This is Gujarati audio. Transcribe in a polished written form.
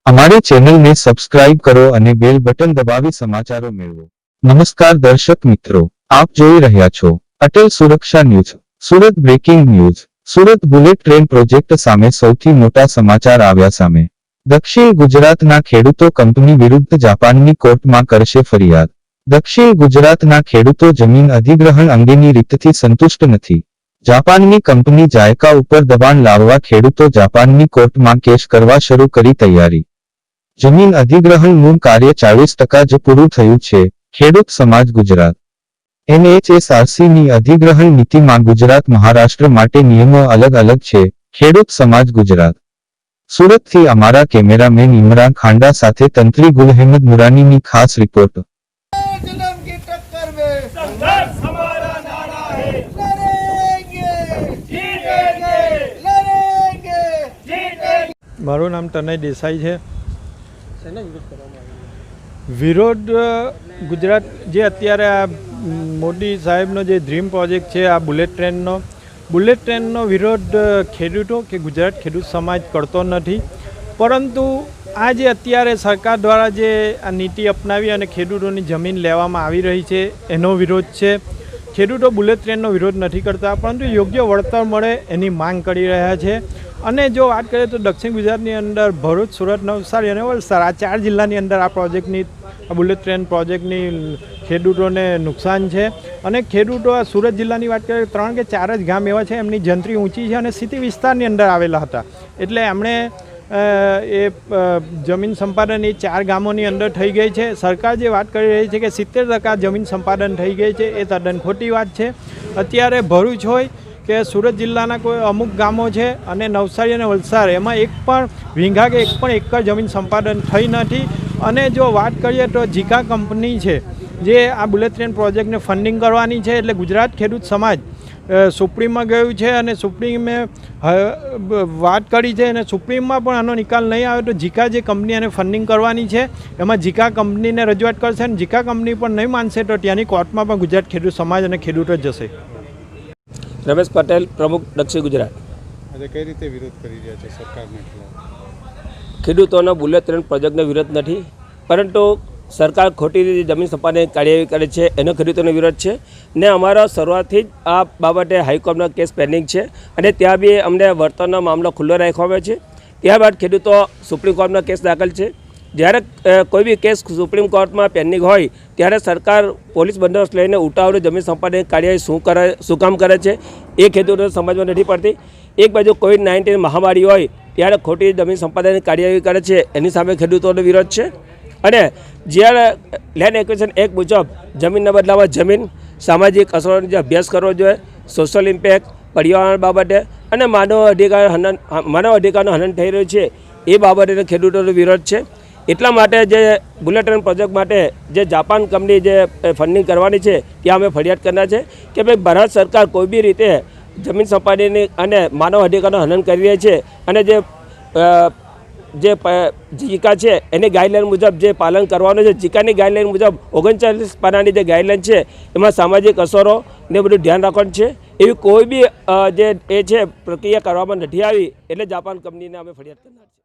અમારી ચેનલને સબસ્ક્રાઇબ કરો અને બેલ બટન દબાવી સમાચારો મેળવો। નમસ્કાર દર્શક મિત્રો, આપ જોઈ રહ્યા છો Atal Suraksha news. Surat breaking news. Surat bullet train project સામે સૌથી મોટા સમાચાર આવ્યા સામે। દક્ષિણ ગુજરાતના ખેડૂતો કંપની વિરુદ્ધ જાપાનની કોર્ટમાં કરશે ફરિયાદ। દક્ષિણ ગુજરાતના ખેડૂતો જમીન અધિગ્રહણ અંગેની રીતથી સંતુષ્ટ નથી। જાપાનની કંપની જાયકા ઉપર દબાણ લાવવા ખેડૂતો જાપાનની કોર્ટમાં કેસ કરવા શરૂ કરી તૈયારી। જમીન અધિગ્રહણનું કાર્ય 40% જ પૂરું થયું છે। ખેડૂત સમાજ ગુજરાત। NHSRCની અધિગ્રહણ નીતિમાં ગુજરાત મહારાષ્ટ્ર માટે નિયમો અલગ અલગ છે। ખેડૂત સમાજ ગુજરાત। સુરતથી અમારા કેમેરામેન ઇમરાન ખાંડા સાથે તંત્રી ગુલહેમદ નુરાનીની ખાસ રિપોર્ટ। મારું નામ તનય દેસાઈ છે। વિરોધ ગુજરાત જે અત્યારે આ મોદી સાહેબનો જે ડ્રીમ પ્રોજેક્ટ છે આ બુલેટ ટ્રેનનો વિરોધ ખેડૂતો કે ગુજરાત ખેડૂત સમાજ કરતો નથી, પરંતુ આ જે અત્યારે સરકાર દ્વારા જે આ નીતિ અપનાવી અને ખેડૂતોની જમીન લેવામાં આવી રહી છે એનો વિરોધ છે। ખેડૂતો બુલેટ ટ્રેનનો વિરોધ નથી કરતા, પરંતુ યોગ્ય વળતર મળે એની માંગ કરી રહ્યા છે। અને જો વાત કરીએ તો દક્ષિણ ગુજરાતની અંદર ભરૂચ, સુરત, નવસારી અને વલસાડ આ 4 જિલ્લાની અંદર આ પ્રોજેક્ટની આ બુલેટ ટ્રેન પ્રોજેક્ટની ખેડૂતોને નુકસાન છે। અને ખેડૂતો આ સુરત જિલ્લાની વાત કરીએ 3 કે 4 જ ગામ એવા છે એમની જંત્રી ઊંચી છે અને સિટી વિસ્તારની અંદર આવેલા હતા, એટલે એમણે એ જમીન સંપાદન એ 4 ગામોની અંદર થઈ ગઈ છે। સરકાર જે વાત કરી રહી છે કે 70% જમીન સંપાદન થઈ ગઈ છે એ તદ્દન ખોટી વાત છે। અત્યારે ભરૂચ હોય કે સુરત જિલ્લાના કોઈ અમુક ગામો છે અને નવસારી અને વલસાડ એમાં એક પણ વીંઘા કે એક પણ એકર જમીન સંપાદન થઈ નથી। અને જો વાત કરીએ તો જીકા કંપની છે જે આ બુલેટ ટ્રેન પ્રોજેક્ટને ફંડિંગ કરવાની છે, એટલે ગુજરાત ખેડૂત સમાજ સુપ્રીમમાં ગયું છે અને સુપ્રીમે વાત કરી છે અને સુપ્રીમમાં પણ આનો નિકાલ નહીં આવે તો જીકા જે કંપની એને ફંડિંગ કરવાની છે એમાં જીકા કંપનીને રજૂઆત કરશે અને જીકા કંપની પણ નહીં માનશે તો ત્યાંની કોર્ટમાં પણ ગુજરાત ખેડૂત સમાજ અને ખેડૂતો જ જશે। રમેશ પટેલ, પ્રમુખ, દક્ષિણ ગુજરાત। આજે કઈ રીતે વિરોધ કરી રહ્યા છે સરકારને? ખેડૂતોના બુલેટ ટ્રેન પ્રોજેક્ટનો વિરોધ નથી, પરંતુ સરકાર ખોટી રીતે જમીન સંપાદનની કાર્યવાહી કરે છે એનો ખેડૂતોનો વિરોધ છે। ને અમારા શરૂઆતથી જ આ બાબતે હાઈકોર્ટનો કેસ પેન્ડિંગ છે અને ત્યાં બી અમને વળતરનો મામલો ખુલ્લો રાખવામાં આવ્યો છે। ત્યારબાદ ખેડૂતો સુપ્રીમ કોર્ટનો કેસ દાખલ છે। જ્યારે કોઈ બી કેસ સુપ્રીમ કોર્ટમાં પેન્ડિંગ હોય ત્યારે સરકાર પોલીસ બંદોબસ્ત લઈને ઉતાવળે જમીન સંપાદનની કાર્યવાહી શું કામ કરે છે એ ખેડૂતોને સમજમાં નથી પડતી। એક બાજુ COVID-19 મહામારી હોય ત્યારે ખોટી જમીન સંપાદનની કાર્યવાહી કરે છે એની સામે ખેડૂતોનો વિરોધ છે। અને જ્યારે લેન્ડ એક્વિઝિશન એક્ટ મુજબ જમીનના બદલામાં જમીન, સામાજિક અસરોનો જે અભ્યાસ કરવો જોઈએ, સોશિયલ ઇમ્પેક્ટ, પર્યાવરણ બાબતે અને માનવ અધિકારનો હનન થઈ રહ્યું છે એ બાબતે ખેડૂતોનો વિરોધ છે। એટલા માટે જે બુલેટ ટ્રેન પ્રોજેક્ટ માટે જે જાપાન કંપની જે ફંડિંગ કરવાની છે ત્યાં અમે ફરિયાદ કરનાર છે કે ભાઈ ભારત સરકાર કોઈ બી રીતે જમીન સંપાદનની અને માનવ અધિકારનો હનન કરી રહી છે અને જે જીકા છે એની ગાઈડલાઇન મુજબ જે પાલન કરવાનું છે, જીકાની ગાઈડલાઇન મુજબ 39 પાનાની જે ગાઈડલાઇન છે એમાં સામાજિક અસરો ને બધું ધ્યાન રાખવાનું છે। એવી કોઈ બી જે એ છે પ્રક્રિયા કરવામાં નથી આવી, એટલે જાપાન કંપનીને અમે ફરિયાદ કરનાર છે।